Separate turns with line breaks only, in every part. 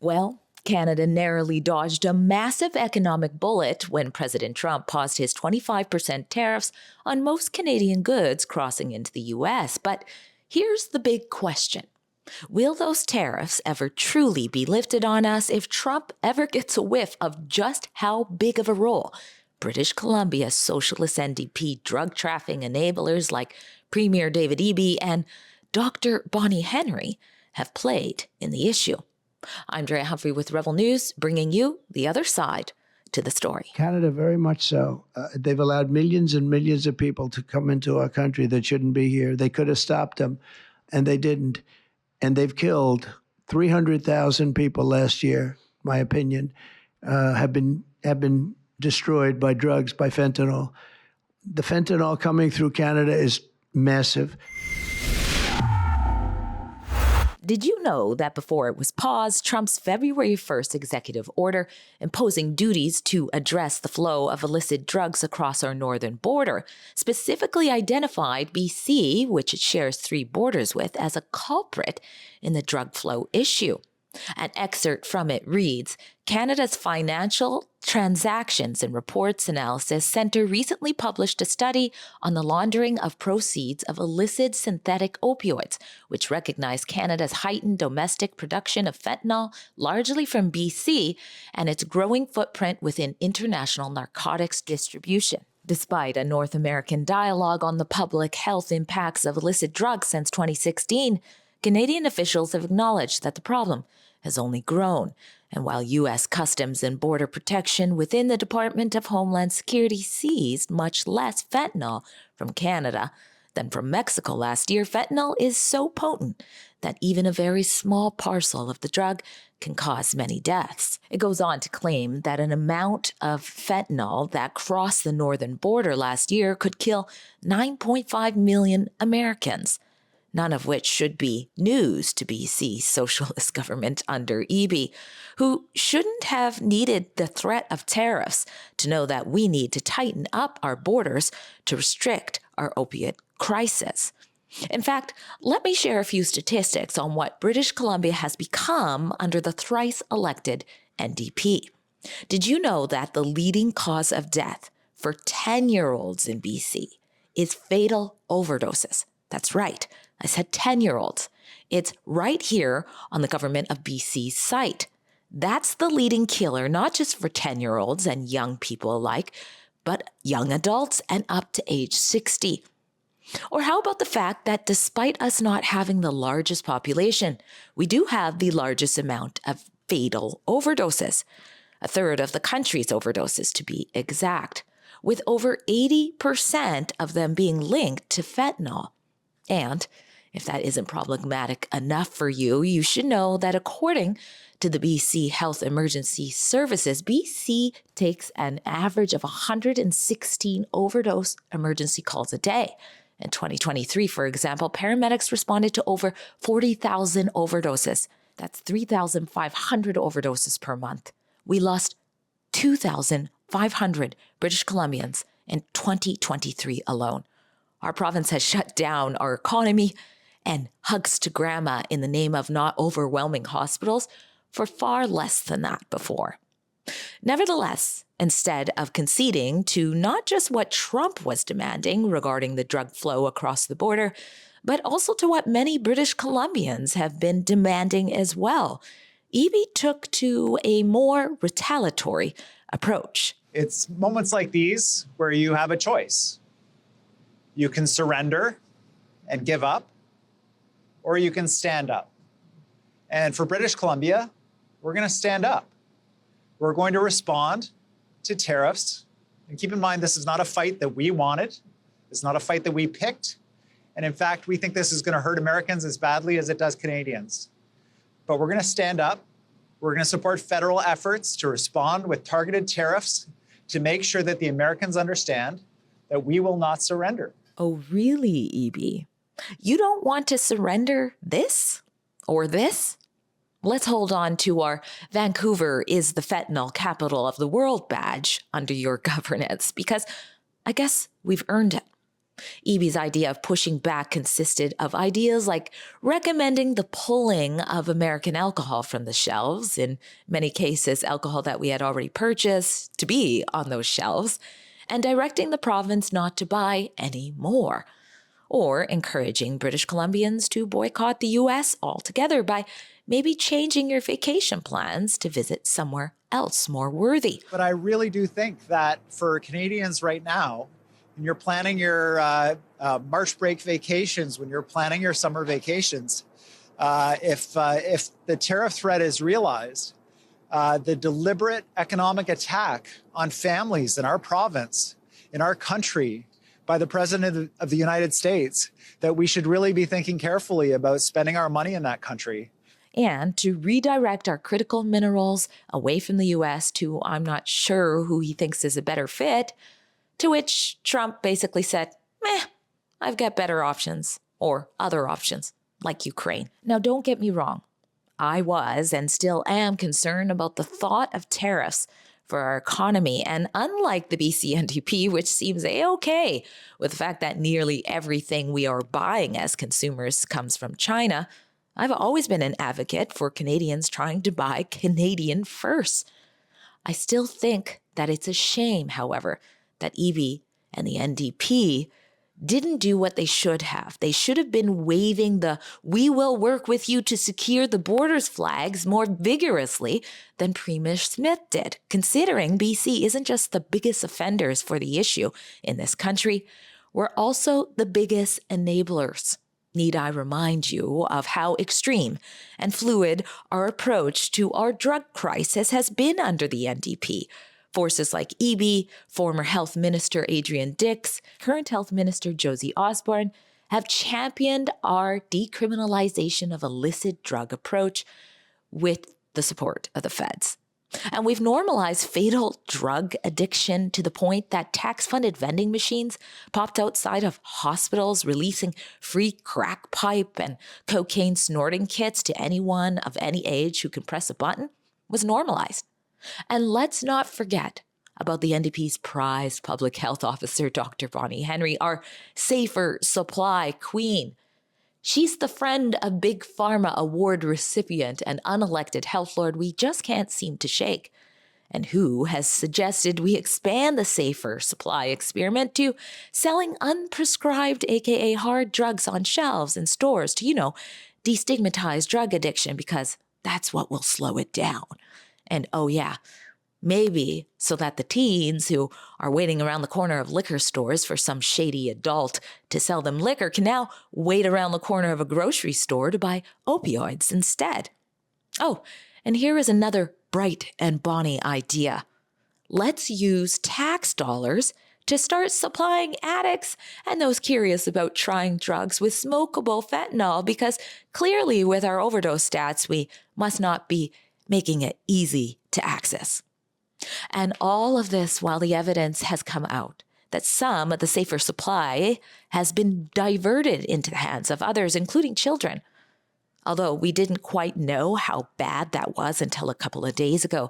Well, Canada narrowly dodged a massive economic bullet when President Trump paused his 25% tariffs on most Canadian goods crossing into the U.S. But here's the big question. Will those tariffs ever truly be lifted on us if Trump ever gets a whiff of just how big of a role British Columbia's socialist NDP drug trafficking enablers like Premier David Eby and Dr. Bonnie Henry have played in the issue? I'm Drea Humphrey with Rebel News, bringing you the other side to the story.
Canada, very much so. They've allowed millions and millions of people to come into our country that shouldn't be here. They could have stopped them, and they didn't. And they've killed 300,000 people last year, my opinion, have been destroyed by drugs, by fentanyl. The fentanyl coming through Canada is massive.
Did you know that before it was paused, Trump's February 1st executive order imposing duties to address the flow of illicit drugs across our northern border specifically identified BC, which it shares 3 borders with, as a culprit in the drug flow issue? An excerpt from it reads, Canada's Financial Transactions and Reports Analysis Centre recently published a study on the laundering of proceeds of illicit synthetic opioids, which recognized Canada's heightened domestic production of fentanyl, largely from BC, and its growing footprint within international narcotics distribution. Despite a North American dialogue on the public health impacts of illicit drugs since 2016, Canadian officials have acknowledged that the problem has only grown. And while U.S. Customs and Border Protection within the Department of Homeland Security seized much less fentanyl from Canada than from Mexico last year, fentanyl is so potent that even a very small parcel of the drug can cause many deaths. It goes on to claim that an amount of fentanyl that crossed the northern border last year could kill 9.5 million Americans, none of which should be news to BC's socialist government under Eby, who shouldn't have needed the threat of tariffs to know that we need to tighten up our borders to restrict our opiate crisis. In fact, let me share a few statistics on what British Columbia has become under the thrice-elected NDP. Did you know that the leading cause of death for 10-year-olds in BC is fatal overdoses? That's right. I said 10-year-olds. It's right here on the government of BC's site. That's the leading killer, not just for 10-year-olds and young people alike, but young adults and up to age 60. Or how about the fact that despite us not having the largest population, we do have the largest amount of fatal overdoses, a third of the country's overdoses to be exact, with over 80% of them being linked to fentanyl. And if that isn't problematic enough for you, you should know that according to the BC Health Emergency Services, BC takes an average of 116 overdose emergency calls a day. In 2023, for example, paramedics responded to over 40,000 overdoses. That's 3,500 overdoses per month. We lost 2,500 British Columbians in 2023 alone. Our province has shut down our economy and hugs to grandma in the name of not overwhelming hospitals for far less than that before. Nevertheless, instead of conceding to not just what Trump was demanding regarding the drug flow across the border, but also to what many British Columbians have been demanding as well, Eby took to a more retaliatory approach.
It's moments like these where you have a choice. You can surrender and give up, or you can stand up. And for British Columbia, we're going to stand up. We're going to respond to tariffs. And keep in mind, this is not a fight that we wanted. It's not a fight that we picked. And in fact, we think this is going to hurt Americans as badly as it does Canadians. But we're going to stand up. We're going to support federal efforts to respond with targeted tariffs to make sure that the Americans understand that we will not surrender.
Oh, really, Eby? You don't want to surrender this or this? Let's hold on to our Vancouver is the fentanyl capital of the world badge under your governance, because I guess we've earned it. EB's idea of pushing back consisted of ideas like recommending the pulling of American alcohol from the shelves, in many cases alcohol that we had already purchased to be on those shelves, and directing the province not to buy any more, or encouraging British Columbians to boycott the US altogether by maybe changing your vacation plans to visit somewhere else more worthy.
But I really do think that for Canadians right now, when you're planning your March break vacations, when you're planning your summer vacations, if the tariff threat is realized, the deliberate economic attack on families in our province, in our country, by the President of the United States, that we should really be thinking carefully about spending our money in that country.
And to redirect our critical minerals away from the US to I'm not sure who he thinks is a better fit, to which Trump basically said, meh, I've got better options, or other options, like Ukraine. Now, don't get me wrong. I was and still am concerned about the thought of tariffs for our economy. And unlike the BC NDP, which seems a-okay with the fact that nearly everything we are buying as consumers comes from China, I've always been an advocate for Canadians trying to buy Canadian first. I still think that it's a shame, however, that EB and the NDP didn't do what they should have. They should have been waving the "we will work with you to secure the borders" flags more vigorously than Premier Smith did, considering BC isn't just the biggest offenders for the issue in this country, we're also the biggest enablers. Need I remind you of how extreme and fluid our approach to our drug crisis has been under the NDP? Forces like EB, former Health Minister Adrian Dix, current Health Minister Josie Osborne have championed our decriminalization of illicit drug approach with the support of the feds. And we've normalized fatal drug addiction to the point that tax-funded vending machines popped outside of hospitals releasing free crack pipe and cocaine snorting kits to anyone of any age who can press a button was normalized. And let's not forget about the NDP's prized public health officer, Dr. Bonnie Henry, our safer supply queen. She's the friend of Big Pharma award recipient and unelected health lord we just can't seem to shake, and who has suggested we expand the safer supply experiment to selling unprescribed, aka hard drugs on shelves in stores to, destigmatize drug addiction because that's what will slow it down. And oh yeah, maybe so that the teens who are waiting around the corner of liquor stores for some shady adult to sell them liquor can now wait around the corner of a grocery store to buy opioids instead. Oh, and here is another bright and bonny idea. Let's use tax dollars to start supplying addicts and those curious about trying drugs with smokable fentanyl, because clearly with our overdose stats, we must not be making it easy to access. And all of this while the evidence has come out that some of the safer supply has been diverted into the hands of others, including children. Although we didn't quite know how bad that was until a couple of days ago,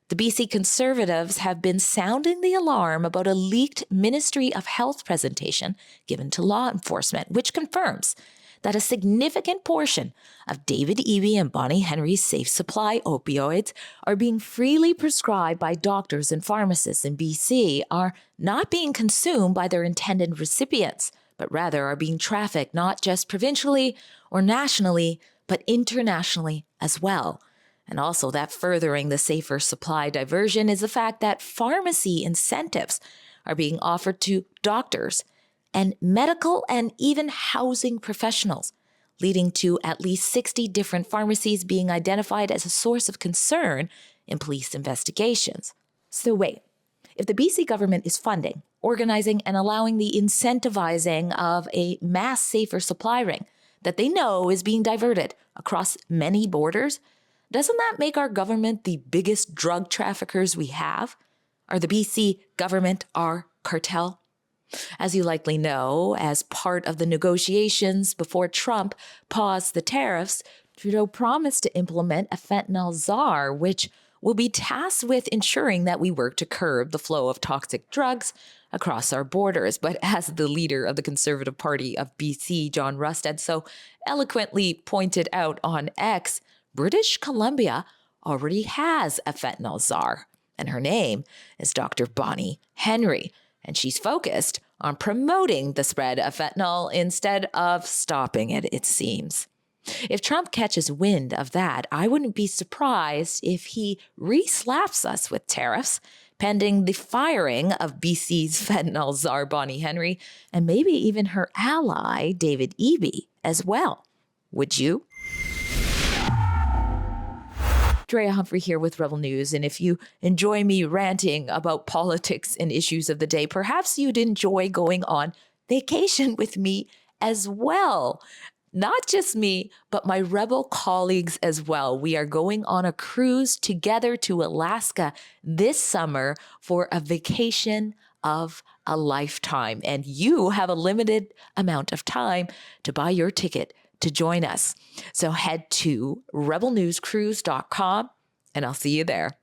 the BC Conservatives have been sounding the alarm about a leaked Ministry of Health presentation given to law enforcement, which confirms that a significant portion of David Eby and Bonnie Henry's safe supply opioids are being freely prescribed by doctors and pharmacists in BC are not being consumed by their intended recipients, but rather are being trafficked not just provincially or nationally, but internationally as well. And also that furthering the safer supply diversion is the fact that pharmacy incentives are being offered to doctors and medical and even housing professionals, leading to at least 60 different pharmacies being identified as a source of concern in police investigations. So wait, if the BC government is funding, organizing, and allowing the incentivizing of a mass safer supply ring that they know is being diverted across many borders, doesn't that make our government the biggest drug traffickers we have? Are the BC government our cartel? As you likely know, as part of the negotiations before Trump paused the tariffs, Trudeau promised to implement a fentanyl czar, which will be tasked with ensuring that we work to curb the flow of toxic drugs across our borders. But as the leader of the Conservative Party of BC, John Rustad, so eloquently pointed out on X, British Columbia already has a fentanyl czar, and her name is Dr. Bonnie Henry, and she's focused on promoting the spread of fentanyl instead of stopping it, it seems. If Trump catches wind of that, I wouldn't be surprised if he re-slaps us with tariffs, pending the firing of BC's fentanyl czar Bonnie Henry, and maybe even her ally, David Eby, as well. Would you? Drea Humphrey here with Rebel News, and if you enjoy me ranting about politics and issues of the day, perhaps you'd enjoy going on vacation with me as well. Not just me, but my Rebel colleagues as well. We are going on a cruise together to Alaska this summer for a vacation of a lifetime, and you have a limited amount of time to buy your ticket to join us. So head to rebelnewscruise.com and I'll see you there.